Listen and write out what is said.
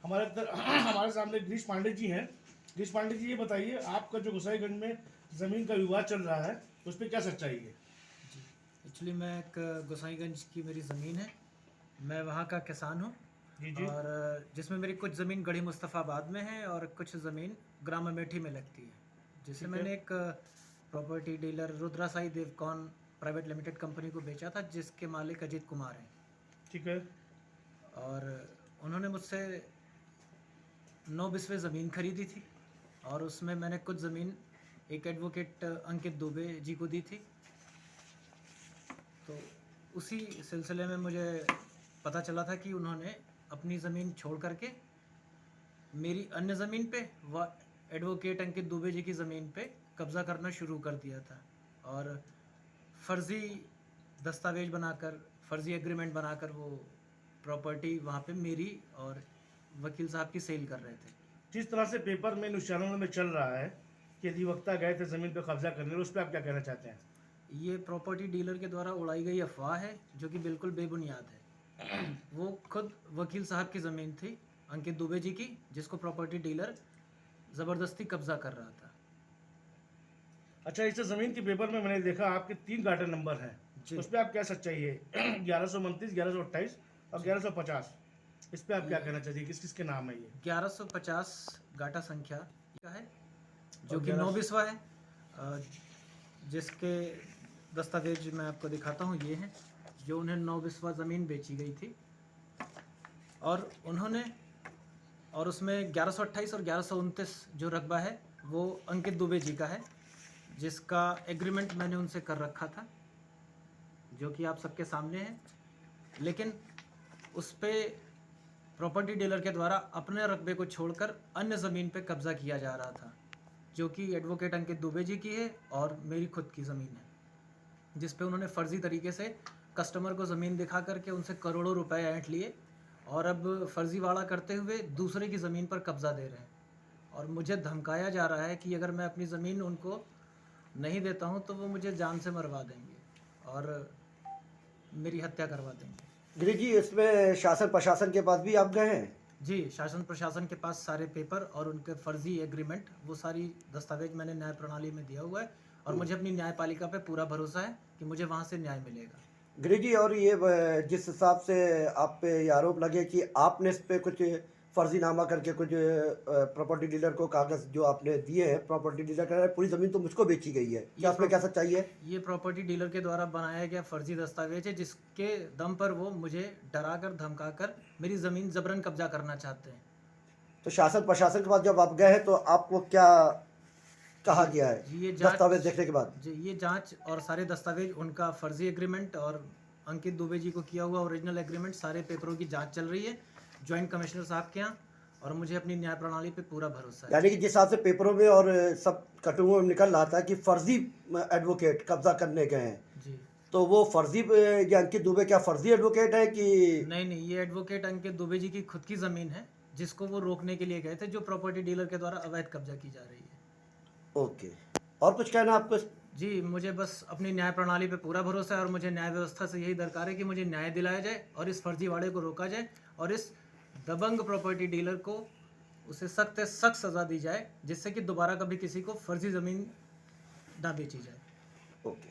हमारे सामने गिरीश पांडे जी हैं। गिरीश पांडे जी, ये बताइए, आपका जो गोसाईगंज में ज़मीन का विवाद चल रहा है, उस पर क्या सच्चाई है? जी, एक्चुअली मैं एक गोसाईगंज की मेरी ज़मीन है। मैं वहाँ का किसान हूँ। जी जी। और जिसमें मेरी कुछ ज़मीन गढ़ी मुस्तफ़ाबाद में है और कुछ ज़मीन ग्राम अमेठी में लगती है, जिसे ठीक है। मैंने एक property dealer Rudra Sai Devcon private limited company को बेचा था, जिसके मालिक अजीत कुमार हैं। ठीक है। और उन्होंने मुझसे 9 बिस्वे ज़मीन खरीदी थी और उसमें मैंने कुछ ज़मीन एक एडवोकेट अंकित दुबे जी को दी थी। तो उसी सिलसिले में मुझे पता चला था कि उन्होंने अपनी ज़मीन छोड़ करके मेरी अन्य ज़मीन पे व एडवोकेट अंकित दुबे जी की ज़मीन पे कब्ज़ा करना शुरू कर दिया था और फ़र्ज़ी दस्तावेज बनाकर, फ़र्ज़ी एग्रीमेंट बनाकर वो प्रॉपर्टी वहाँ पे मेरी और वकील साहब की सेल कर रहे थे। जिस तरह से पेपर में न्यूज़ चैनलों में चल रहा है कि अधिवक्ता गए थे ज़मीन पर कब्जा करने, उस पर आप क्या कहना चाहते हैं? ये प्रॉपर्टी डीलर के द्वारा उड़ाई गई अफवाह है, जो कि बिल्कुल बेबुनियाद है। वो खुद वकील साहब की ज़मीन थी अंकित दुबे जी की, जिसको प्रॉपर्टी डीलर ज़बरदस्ती कब्जा कर रहा था। अच्छा, इस ज़मीन के पेपर में मैंने देखा आपके 3 गार्टर नंबर हैं, जी उस पर आप क्या सच्चाई है? 1129, 1128 और जी 1150, इस पर आप क्या ये कहना चाहिए? किस किस के नाम है ये? 1150 गाटा संख्या का है, जो और कि 9 11 बिस्वा है। अ, जिसके दस्तावेज मैं आपको दिखाता हूँ, ये हैं जो उन्हें 9 बिस्वा ज़मीन बेची गई थी। और उन्होंने और उसमें 1128 और 1129 जो रकबा है वो अंकित दुबे जी का है, जिसका एग्रीमेंट मैंने उनसे कर रखा था, जो कि आप सबके सामने है। लेकिन उस पे प्रॉपर्टी डीलर के द्वारा अपने रकबे को छोड़कर अन्य ज़मीन पे कब्ज़ा किया जा रहा था, जो कि एडवोकेट अंकित दुबे जी की है और मेरी खुद की ज़मीन है, जिस पे उन्होंने फ़र्ज़ी तरीके से कस्टमर को ज़मीन दिखा करके उनसे करोड़ों रुपए ऐंठ लिए और अब फ़र्ज़ीवाड़ा करते हुए दूसरे की ज़मीन पर कब्ज़ा दे रहे हैं। और मुझे धमकाया जा रहा है कि अगर मैं अपनी ज़मीन उनको नहीं देता हूँ तो वो मुझे जान से मरवा देंगे और मेरी हत्या करवा देंगे। गिरीश जी, इसमें शासन प्रशासन के पास भी आप गए हैं? जी, शासन प्रशासन के पास सारे पेपर और उनके फ़र्ज़ी एग्रीमेंट, वो सारी दस्तावेज मैंने न्याय प्रणाली में दिया हुआ है और मुझे अपनी न्यायपालिका पे पूरा भरोसा है कि मुझे वहाँ से न्याय मिलेगा। गिरीश जी, और ये जिस हिसाब से आप पे ये आरोप लगे कि आपने इस पे कुछ फर्जीनामा करके कुछ प्रॉपर्टी डीलर को कागज़ जो आपने दिए हैं, प्रॉपर्टी डीलर कह रहा है पूरी ज़मीन तो मुझको बेची गई है, क्या उसमें क्या सच्चाई है? ये प्रॉपर्टी डीलर के द्वारा बनाया गया फ़र्ज़ी दस्तावेज है, जिसके दम पर वो मुझे डराकर धमकाकर मेरी ज़मीन ज़बरन कब्ज़ा करना चाहते हैं। तो शासन प्रशासन के पास जब आप गए हैं तो आपको क्या कहा गया है जी, ये दस्तावेज देखने के बाद? जी, ये जांच और सारे दस्तावेज, उनका फर्जी एग्रीमेंट और अंकित दुबे जी को किया हुआ ओरिजिनल एग्रीमेंट, सारे पेपरों की जांच चल रही है जॉइंट कमिश्नर साहब के यहाँ और मुझे अपनी न्याय प्रणाली पे पूरा भरोसा है। यानी कि जिस हिसाब से पेपरों में और सब कटुओं में निकल रहा था कि फर्जी एडवोकेट कब्जा करने गए हैं, जी, तो वो फर्जी ये अंकित दुबे क्या फर्जी एडवोकेट है कि? नहीं, ये एडवोकेट अंकित दुबे जी की खुद की ज़मीन है, जिसको वो रोकने के लिए गए थे, जो प्रॉपर्टी डीलर के द्वारा अवैध कब्जा की जा रही है। ओके, और कुछ कहना आपको? जी, मुझे बस अपनी न्याय प्रणाली पे पूरा भरोसा है और मुझे न्याय व्यवस्था से यही दरकार है कि मुझे न्याय दिलाया जाए और इस फर्जीवाड़े को रोका जाए और इस दबंग प्रॉपर्टी डीलर को उसे सख्त से सख्त सज़ा दी जाए, जिससे कि दोबारा कभी किसी को फर्जी ज़मीन ना बेची जाए। ओके।